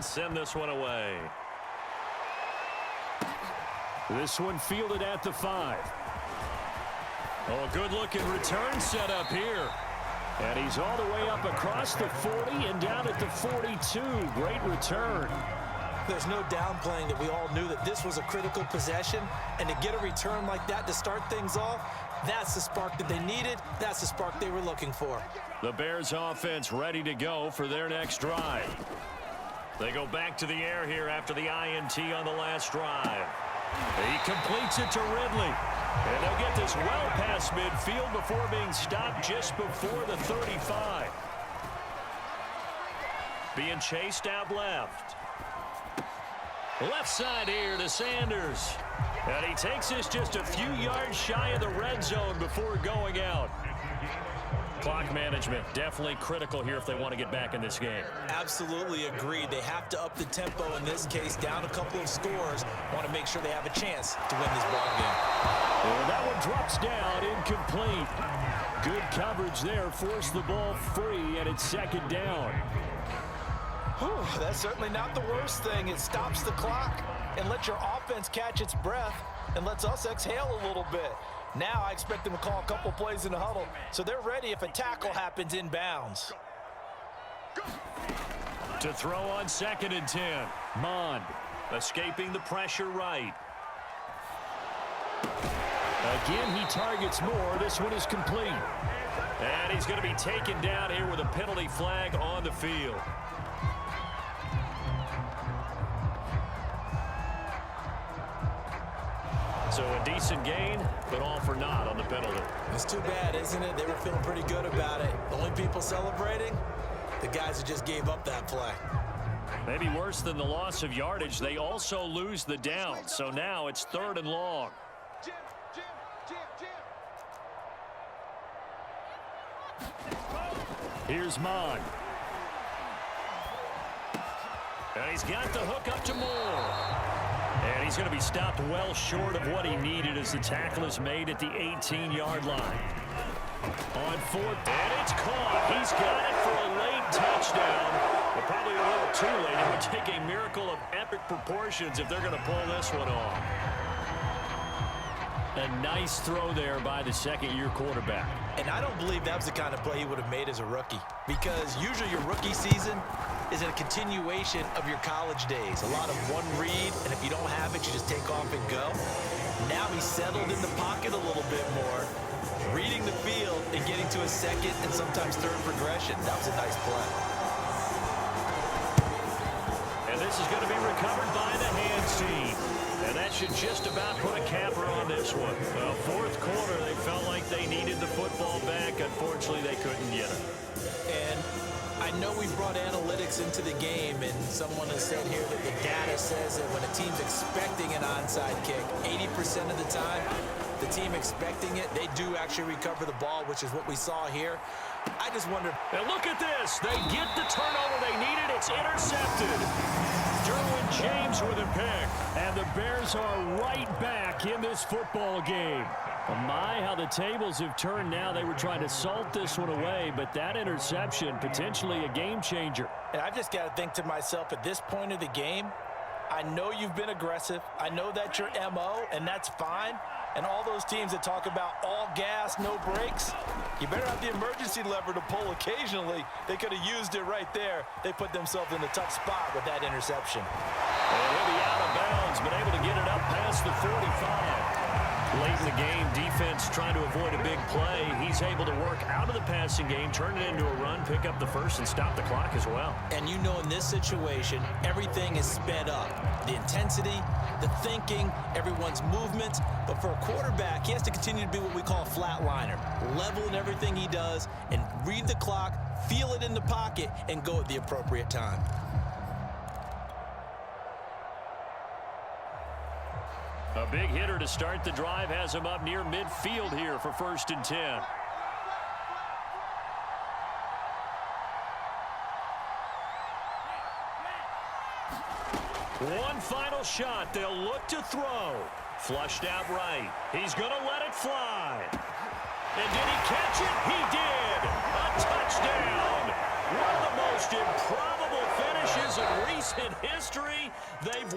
and send this one away. This one fielded at the 5. Oh, good-looking return set up here. And he's all the way up across the 40 and down at the 42. Great return. There's no downplaying that we all knew that this was a critical possession, and to get a return like that to start things off, that's the spark that they needed. That's the spark they were looking for. The Bears offense ready to go for their next drive. They go back to the air here after the INT on the last drive. He completes it to Ridley. And they'll get this well past midfield before being stopped just before the 35. Being chased out left. Left side here to Sanders. And he takes this just a few yards shy of the red zone before going out. Clock management definitely critical here if they want to get back in this game. Absolutely agreed. They have to up the tempo in this case, down a couple of scores. Want to make sure they have a chance to win this ball game. And that one drops down, incomplete. Good coverage there, forced the ball free, and it's second down. Whew, that's certainly not the worst thing. It stops the clock and lets your offense catch its breath and lets us exhale a little bit. Now I expect them to call a couple plays in the huddle, so they're ready if a tackle happens inbounds. To throw on 2nd and 10. Mond escaping the pressure right. Again, he targets more. This one is complete. And he's going to be taken down here with a penalty flag on the field. So a decent gain, but all for naught on the penalty. It's too bad, isn't it? They were feeling pretty good about it. The only people celebrating, the guys who just gave up that play. Maybe worse than the loss of yardage, they also lose the down. So now it's 3rd and long. Here's Mond. And he's got the hook up to Moore. And he's going to be stopped well short of what he needed as the tackle is made at the 18-yard line. On 4th, and it's caught. He's got it for a late touchdown. But probably a little too late. It would take a miracle of epic proportions if they're going to pull this one off. A nice throw there by the second-year quarterback. And I don't believe that was the kind of play he would have made as a rookie, because usually your rookie season is a continuation of your college days. A lot of one read, and if you don't have it, you just take off and go. Now he's settled in the pocket a little bit more, reading the field and getting to a second and sometimes third progression. That was a nice play. And this is going to be recovered by the hands team. And that should just about put a capper on this one. Well, 4th quarter, they felt like they needed the football back. Unfortunately, they couldn't get it. And I know we brought analytics into the game, and someone has said here that the data says that when a team's expecting an onside kick, 80% of the time, the team expecting it, they do actually recover the ball, which is what we saw here. I just wonder. And look at this. They get the turnover they needed. It's intercepted. Derwin James with a pick. And the Bears are right back in this football game. My, how the tables have turned now. They were trying to salt this one away, but that interception, potentially a game changer. And I've just got to think to myself, at this point of the game, I know you've been aggressive. I know that's your MO, and that's fine. And all those teams that talk about all gas, no brakes, you better have the emergency lever to pull occasionally. They could have used it right there. They put themselves in a tough spot with that interception. And he'll be out of bounds, but able to get it up past the 45. Late in the game, defense trying to avoid a big play. He's able to work out of the passing game, turn it into a run, pick up the first, and stop the clock as well. And you know in this situation, everything is sped up. The intensity, the thinking, everyone's movement. But for a quarterback, he has to continue to be what we call a flatliner. Level in everything he does and read the clock, feel it in the pocket, and go at the appropriate time. A big hitter to start the drive has him up near midfield here for 1st and 10. One final shot. They'll look to throw. Flushed out right. He's going to let it fly. And did he catch it? He did. A touchdown. One of the most improbable finishes finishes in recent history. They've